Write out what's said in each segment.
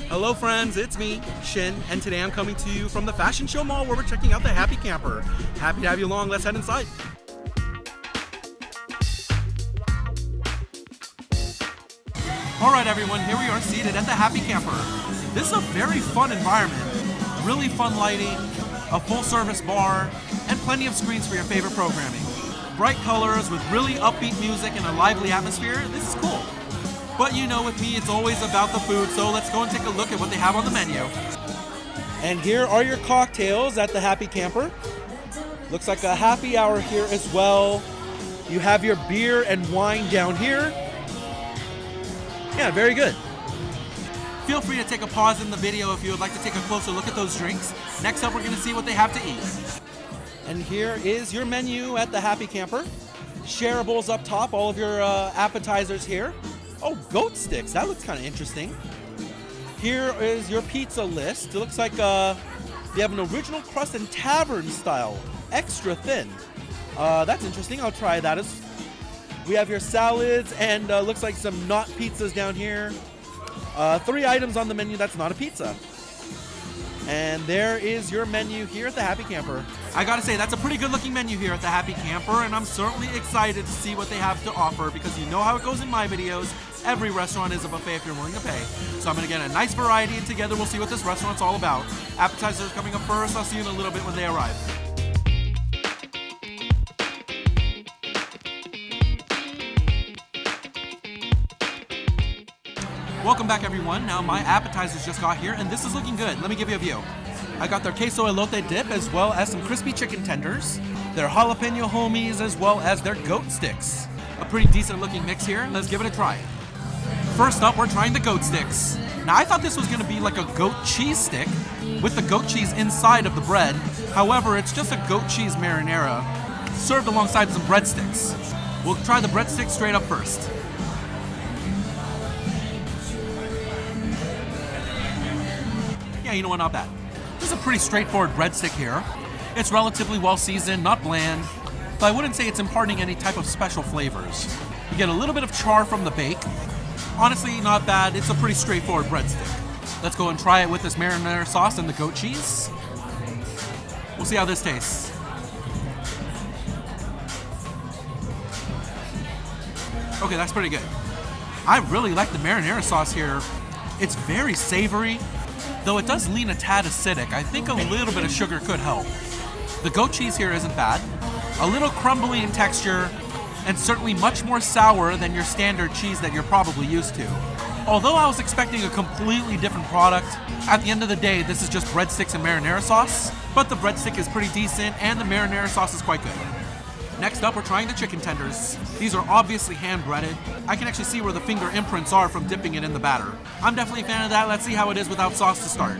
Hello friends, it's me, Shin, and today I'm coming to you from the Fashion Show Mall where we're checking out the Happy Camper. Happy to have you along, let's head inside. Alright everyone, here we are seated at the Happy Camper. This is a very fun environment. Really fun lighting, a full service bar, and plenty of screens for your favorite programming. Bright colors with really upbeat music and a lively atmosphere, this is cool. But you know, with me, it's always about the food, so let's go and take a look at what they have on the menu. And here are your cocktails at the Happy Camper. Looks like a happy hour here as well. You have your beer and wine down here. Yeah, very good. Feel free to take a pause in the video if you would like to take a closer look at those drinks. Next up, we're going to see what they have to eat. And here is your menu at the Happy Camper. Shareables up top, all of your appetizers here. Oh, goat sticks. That looks kind of interesting. Here is your pizza list. It looks like you have an original crust and tavern style, extra thin. That's interesting. I'll try that. We have your salads and looks like some not pizzas down here. 3 items on the menu that's not a pizza. And there is your menu here at the Happy Camper. I gotta say, that's a pretty good looking menu here at the Happy Camper, and I'm certainly excited to see what they have to offer because you know how it goes in my videos. Every restaurant is a buffet if you're willing to pay. So I'm gonna get a nice variety, and together we'll see what this restaurant's all about. Appetizers coming up first. I'll see you in a little bit when they arrive. Welcome back everyone. Now my appetizers just got here and this is looking good. Let me give you a view. I got their queso elote dip as well as some crispy chicken tenders, their jalapeno homies as well as their goat sticks. A pretty decent looking mix here. Let's give it a try. First up, we're trying the goat sticks. Now I thought this was going to be like a goat cheese stick with the goat cheese inside of the bread. However, it's just a goat cheese marinara served alongside some breadsticks. We'll try the breadsticks straight up first. Yeah, you know what, not bad. This is a pretty straightforward breadstick here. It's relatively well seasoned, not bland, but I wouldn't say it's imparting any type of special flavors. You get a little bit of char from the bake. Honestly, not bad. It's a pretty straightforward breadstick. Let's go and try it with this marinara sauce and the goat cheese. We'll see how this tastes. Okay, that's pretty good. I really like the marinara sauce here. It's very savory. Though it does lean a tad acidic, I think a little bit of sugar could help. The goat cheese here isn't bad. A little crumbly in texture, and certainly much more sour than your standard cheese that you're probably used to. Although I was expecting a completely different product, at the end of the day, this is just breadsticks and marinara sauce, but the breadstick is pretty decent, and the marinara sauce is quite good. Next up, we're trying the chicken tenders. These are obviously hand-breaded. I can actually see where the finger imprints are from dipping it in the batter. I'm definitely a fan of that. Let's see how it is without sauce to start.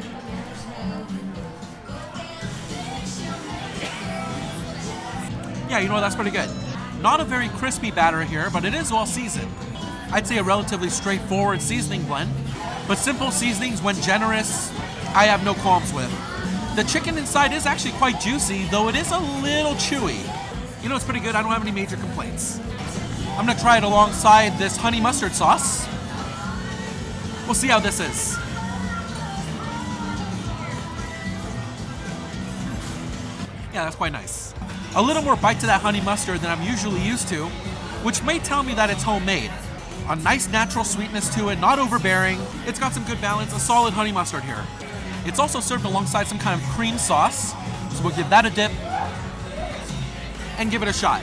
Yeah, you know what, that's pretty good. Not a very crispy batter here, but it is well seasoned. I'd say a relatively straightforward seasoning blend, but simple seasonings, when generous, I have no qualms with. The chicken inside is actually quite juicy, though it is a little chewy. You know, it's pretty good. I don't have any major complaints. I'm gonna try it alongside this honey mustard sauce. We'll see how this is. Yeah, that's quite nice. A little more bite to that honey mustard than I'm usually used to, which may tell me that it's homemade. A nice natural sweetness to it, not overbearing. It's got some good balance, a solid honey mustard here. It's also served alongside some kind of cream sauce, so we'll give that a dip and give it a shot.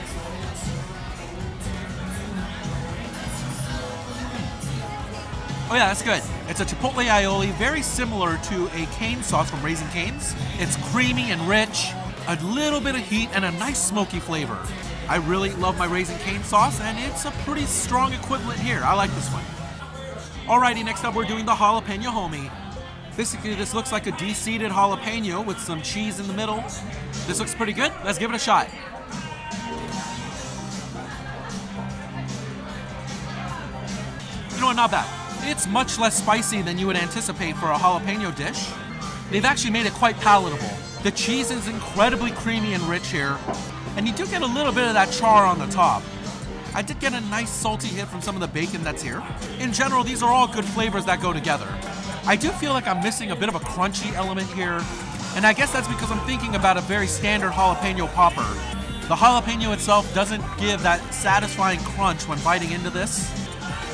Oh yeah, that's good. It's a chipotle aioli, very similar to a cane sauce from Raising Cane's. It's creamy and rich, a little bit of heat, and a nice smoky flavor. I really love my Raising Cane sauce, and it's a pretty strong equivalent here. I like this one. Alrighty, next up we're doing the jalapeno homie. Basically, this looks like a de-seeded jalapeno with some cheese in the middle. This looks pretty good. Let's give it a shot. You know what, not bad. It's much less spicy than you would anticipate for a jalapeno dish. They've actually made it quite palatable. The cheese is incredibly creamy and rich here, and you do get a little bit of that char on the top. I did get a nice salty hit from some of the bacon that's here. In general, these are all good flavors that go together. I do feel like I'm missing a bit of a crunchy element here, and I guess that's because I'm thinking about a very standard jalapeno popper. The jalapeno itself doesn't give that satisfying crunch when biting into this.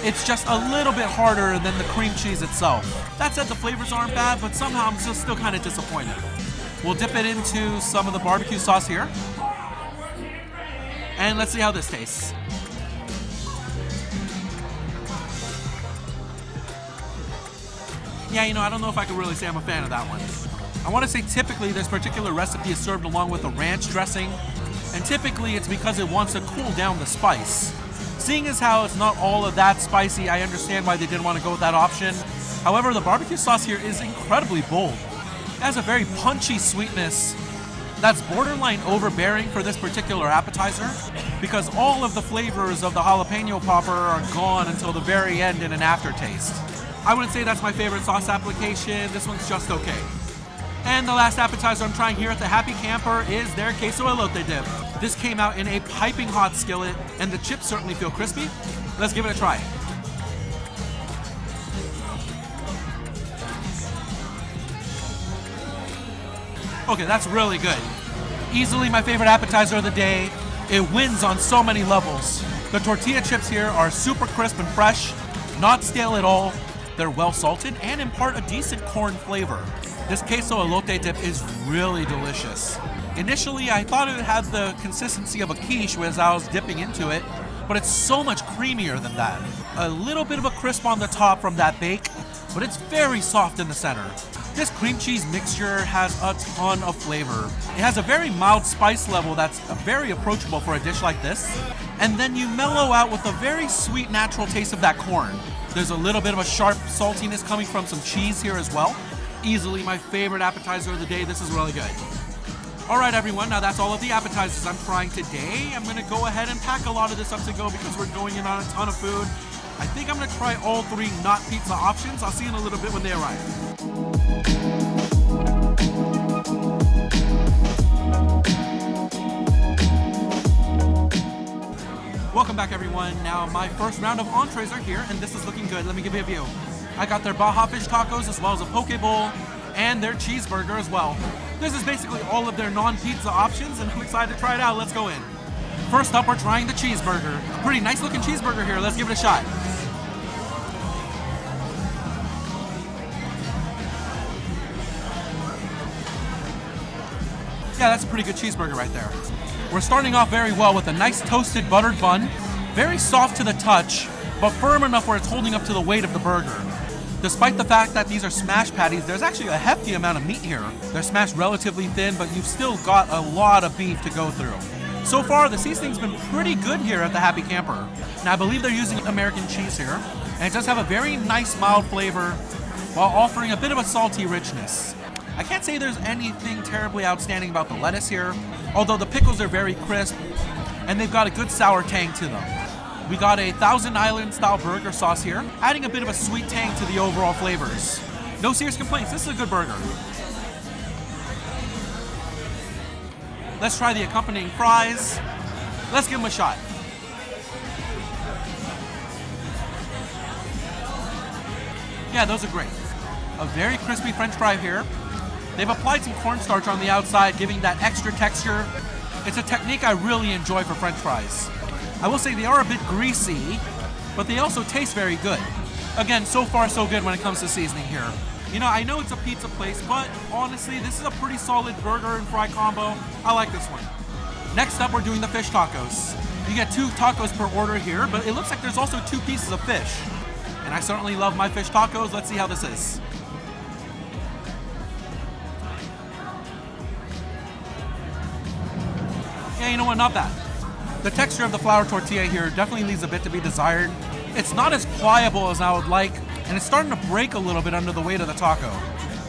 It's just a little bit harder than the cream cheese itself. That said, the flavors aren't bad, but somehow I'm still kind of disappointed. We'll dip it into some of the barbecue sauce here. And let's see how this tastes. Yeah, I don't know if I can really say I'm a fan of that one. I want to say typically this particular recipe is served along with a ranch dressing, and typically it's because it wants to cool down the spice. Seeing as how it's not all of that spicy, I understand why they didn't want to go with that option. However, the barbecue sauce here is incredibly bold. It has a very punchy sweetness that's borderline overbearing for this particular appetizer, because all of the flavors of the jalapeno popper are gone until the very end in an aftertaste. I wouldn't say that's my favorite sauce application. This one's just okay. And the last appetizer I'm trying here at the Happy Camper is their queso elote dip. This came out in a piping hot skillet, and the chips certainly feel crispy. Let's give it a try. Okay, that's really good. Easily my favorite appetizer of the day. It wins on so many levels. The tortilla chips here are super crisp and fresh, not stale at all. They're well salted and impart a decent corn flavor. This queso elote dip is really delicious. Initially, I thought it had the consistency of a quiche as I was dipping into it, but it's so much creamier than that. A little bit of a crisp on the top from that bake, but it's very soft in the center. This cream cheese mixture has a ton of flavor. It has a very mild spice level that's very approachable for a dish like this. And then you mellow out with a very sweet natural taste of that corn. There's a little bit of a sharp saltiness coming from some cheese here as well. Easily my favorite appetizer of the day. This is really good. Alright everyone, now that's all of the appetizers I'm trying today. I'm going to go ahead and pack a lot of this up to go because we're going in on a ton of food. I think I'm going to try all 3 not pizza options. I'll see you in a little bit when they arrive. Welcome back everyone. Now my first round of entrees are here and this is looking good. Let me give you a view. I got their Baja fish tacos as well as a poke bowl and their cheeseburger as well. This is basically all of their non-pizza options and I'm excited to try it out. Let's go in. First up, we're trying the cheeseburger. A pretty nice looking cheeseburger here. Let's give it a shot. Yeah, that's a pretty good cheeseburger right there. We're starting off very well with a nice toasted buttered bun. Very soft to the touch, but firm enough where it's holding up to the weight of the burger. Despite the fact that these are smash patties, there's actually a hefty amount of meat here. They're smashed relatively thin, but you've still got a lot of beef to go through. So far, the seasoning's been pretty good here at the Happy Camper. Now, I believe they're using American cheese here, and it does have a very nice mild flavor while offering a bit of a salty richness. I can't say there's anything terribly outstanding about the lettuce here, although the pickles are very crisp, and they've got a good sour tang to them. We got a Thousand Island style burger sauce here, adding a bit of a sweet tang to the overall flavors. No serious complaints, this is a good burger. Let's try the accompanying fries. Let's give them a shot. Yeah, those are great. A very crispy French fry here. They've applied some cornstarch on the outside, giving that extra texture. It's a technique I really enjoy for French fries. I will say they are a bit greasy, but they also taste very good. Again, so far so good when it comes to seasoning here. I know it's a pizza place, but honestly, this is a pretty solid burger and fry combo. I like this one. Next up, we're doing the fish tacos. You get 2 tacos per order here, but it looks like there's also 2 pieces of fish. And I certainly love my fish tacos. Let's see how this is. Yeah, you know what, not bad. The texture of the flour tortilla here definitely leaves a bit to be desired. It's not as pliable as I would like, and it's starting to break a little bit under the weight of the taco.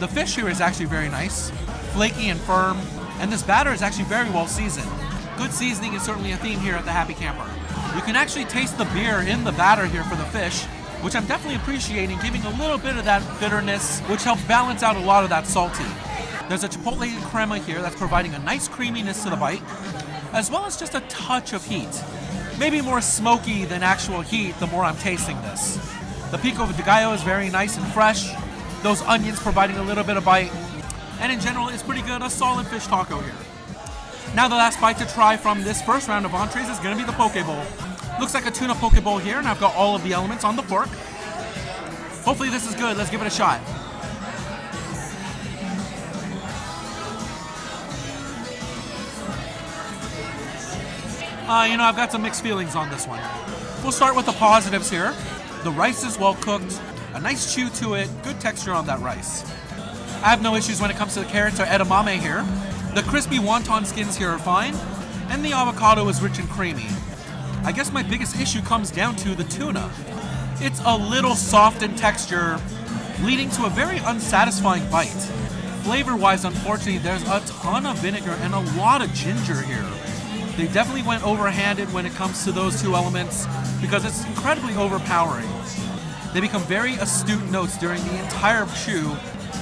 The fish here is actually very nice, flaky and firm, and this batter is actually very well seasoned. Good seasoning is certainly a theme here at the Happy Camper. You can actually taste the beer in the batter here for the fish, which I'm definitely appreciating, giving a little bit of that bitterness, which helps balance out a lot of that salty. There's a chipotle crema here that's providing a nice creaminess to the bite, as well as just a touch of heat. Maybe more smoky than actual heat the more I'm tasting this. The pico de gallo is very nice and fresh. Those onions providing a little bit of bite. And in general, it's pretty good. A solid fish taco here. Now the last bite to try from this first round of entrees is going to be the poke bowl. Looks like a tuna poke bowl here, and I've got all of the elements on the fork. Hopefully this is good. Let's give it a shot. I've got some mixed feelings on this one. We'll start with the positives here. The rice is well cooked, a nice chew to it, good texture on that rice. I have no issues when it comes to the carrots or edamame here. The crispy wonton skins here are fine, and the avocado is rich and creamy. I guess my biggest issue comes down to the tuna. It's a little soft in texture, leading to a very unsatisfying bite. Flavor-wise, unfortunately, there's a ton of vinegar and a lot of ginger here. They definitely went overhanded when it comes to those two elements because it's incredibly overpowering. They become very astute notes during the entire chew,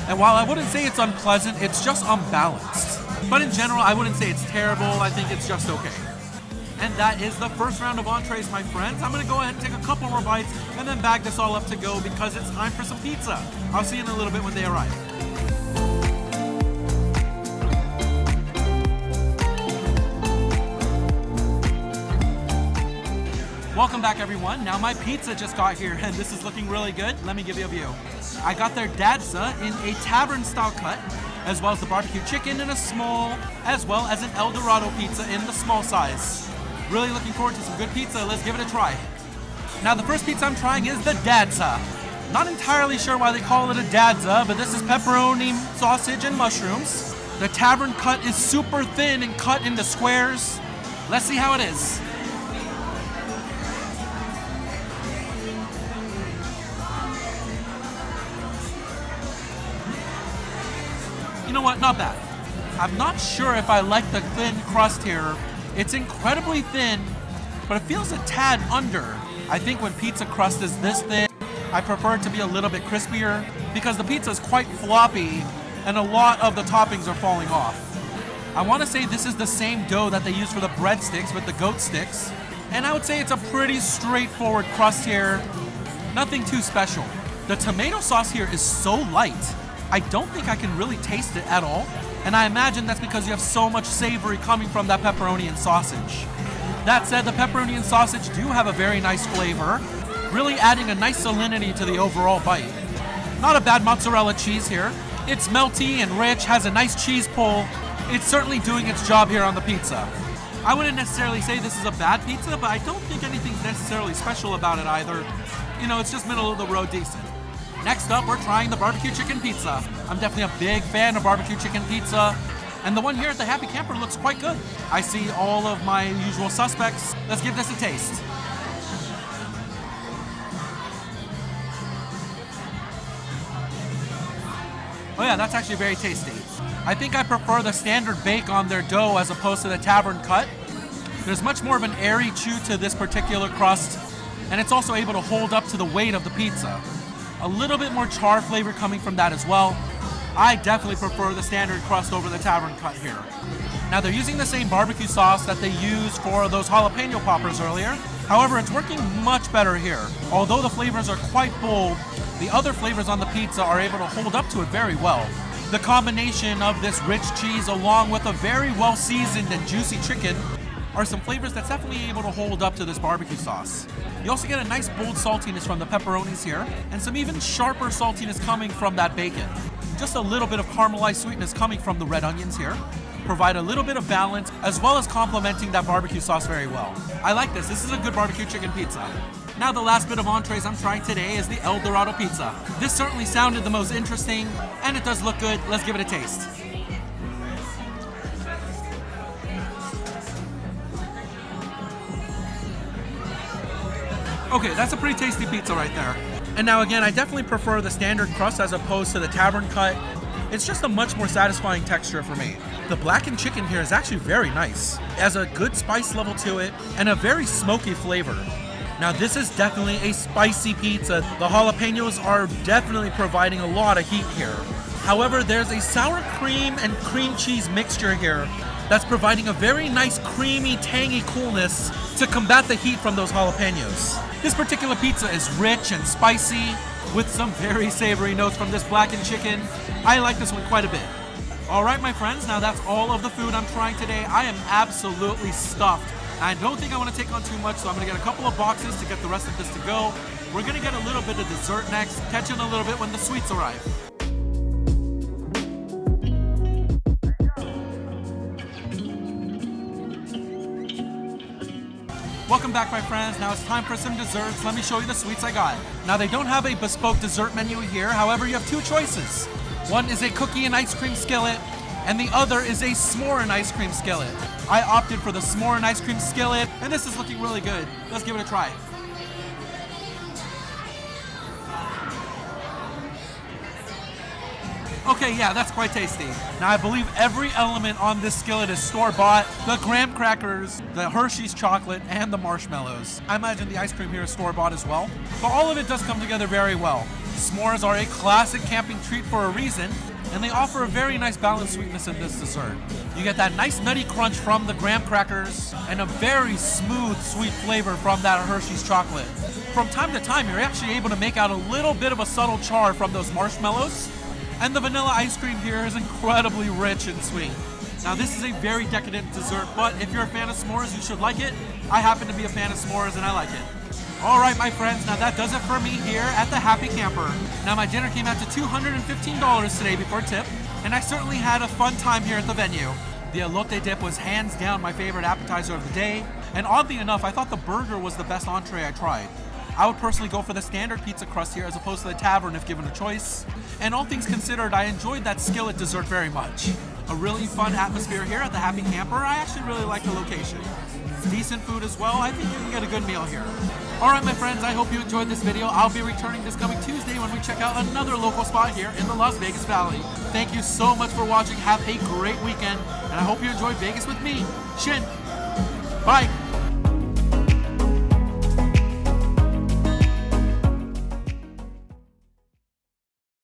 and while I wouldn't say it's unpleasant, it's just unbalanced. But in general, I wouldn't say it's terrible, I think it's just okay. And that is the first round of entrees, my friends. I'm gonna go ahead and take a couple more bites and then bag this all up to go because it's time for some pizza. I'll see you in a little bit when they arrive. Welcome back, everyone. Now my pizza just got here and this is looking really good. Let me give you a view. I got their dadza in a tavern style cut, as well as the barbecue chicken in a small, as well as an El Dorado pizza in the small size. Really looking forward to some good pizza. Let's give it a try. Now the first pizza I'm trying is the dadza. Not entirely sure why they call it a dadza, but this is pepperoni, sausage, and mushrooms. The tavern cut is super thin and cut into squares. Let's see how it is. You know what? Not bad. I'm not sure if I like the thin crust here. It's incredibly thin, but it feels a tad under. I think when pizza crust is this thin, I prefer it to be a little bit crispier because the pizza is quite floppy and a lot of the toppings are falling off. I want to say this is the same dough that they use for the breadsticks with the goat sticks, and I would say it's a pretty straightforward crust here. Nothing too special. The tomato sauce here is so light. I don't think I can really taste it at all, and I imagine that's because you have so much savory coming from that pepperoni and sausage. That said, the pepperoni and sausage do have a very nice flavor, really adding a nice salinity to the overall bite. Not a bad mozzarella cheese here. It's melty and rich, has a nice cheese pull. It's certainly doing its job here on the pizza. I wouldn't necessarily say this is a bad pizza, but I don't think anything's necessarily special about it either. It's just middle of the road decent. Next up, we're trying the barbecue chicken pizza. I'm definitely a big fan of barbecue chicken pizza, and the one here at the Happy Camper looks quite good. I see all of my usual suspects. Let's give this a taste. Oh yeah, that's actually very tasty. I think I prefer the standard bake on their dough as opposed to the tavern cut. There's much more of an airy chew to this particular crust, and it's also able to hold up to the weight of the pizza. A little bit more char flavor coming from that as well. I definitely prefer the standard crust over the tavern cut here. Now they're using the same barbecue sauce that they used for those jalapeno poppers earlier. However, it's working much better here. Although the flavors are quite bold, the other flavors on the pizza are able to hold up to it very well. The combination of this rich cheese along with a very well seasoned and juicy chicken are some flavors that's definitely able to hold up to this barbecue sauce. You also get a nice bold saltiness from the pepperonis here, and some even sharper saltiness coming from that bacon. Just a little bit of caramelized sweetness coming from the red onions here. Provide a little bit of balance, as well as complementing that barbecue sauce very well. I like this. This is a good barbecue chicken pizza. Now the last bit of entrees I'm trying today is the El Dorado pizza. This certainly sounded the most interesting, and it does look good. Let's give it a taste. Okay, that's a pretty tasty pizza right there. And now again, I definitely prefer the standard crust as opposed to the tavern cut. It's just a much more satisfying texture for me. The blackened chicken here is actually very nice. It has a good spice level to it and a very smoky flavor. Now this is definitely a spicy pizza. The jalapenos are definitely providing a lot of heat here. However, there's a sour cream and cream cheese mixture here that's providing a very nice creamy, tangy coolness to combat the heat from those jalapenos. This particular pizza is rich and spicy, with some very savory notes from this blackened chicken. I like this one quite a bit. All right, my friends, now that's all of the food I'm trying today. I am absolutely stuffed. I don't think I want to take on too much, so I'm going to get a couple of boxes to get the rest of this to go. We're going to get a little bit of dessert next, catch in a little bit when the sweets arrive. Welcome back, my friends. Now it's time for some desserts. Let me show you the sweets I got. Now they don't have a bespoke dessert menu here. However, you have two choices. One is a cookie and ice cream skillet, and the other is a s'more and ice cream skillet. I opted for the s'more and ice cream skillet, and this is looking really good. Let's give it a try. Okay, yeah, that's quite tasty. Now, I believe every element on this skillet is store-bought. The graham crackers, the Hershey's chocolate, and the marshmallows. I imagine the ice cream here is store-bought as well. But all of it does come together very well. S'mores are a classic camping treat for a reason, and they offer a very nice balanced sweetness in this dessert. You get that nice nutty crunch from the graham crackers, and a very smooth, sweet flavor from that Hershey's chocolate. From time to time, you're actually able to make out a little bit of a subtle char from those marshmallows, and the vanilla ice cream here is incredibly rich and sweet. Now this is a very decadent dessert, but if you're a fan of s'mores, you should like it. I happen to be a fan of s'mores and I like it. All right, my friends, now that does it for me here at the Happy Camper. Now my dinner came out to $215 today before tip, and I certainly had a fun time here at the venue. The elote dip was hands down my favorite appetizer of the day, and oddly enough, I thought the burger was the best entree I tried. I would personally go for the standard pizza crust here as opposed to the tavern if given a choice. And all things considered, I enjoyed that skillet dessert very much. A really fun atmosphere here at the Happy Camper. I actually really like the location. It's decent food as well. I think you can get a good meal here. Alright, my friends, I hope you enjoyed this video. I'll be returning this coming Tuesday when we check out another local spot here in the Las Vegas Valley. Thank you so much for watching. Have a great weekend, and I hope you enjoy Vegas with me, Shin. Bye!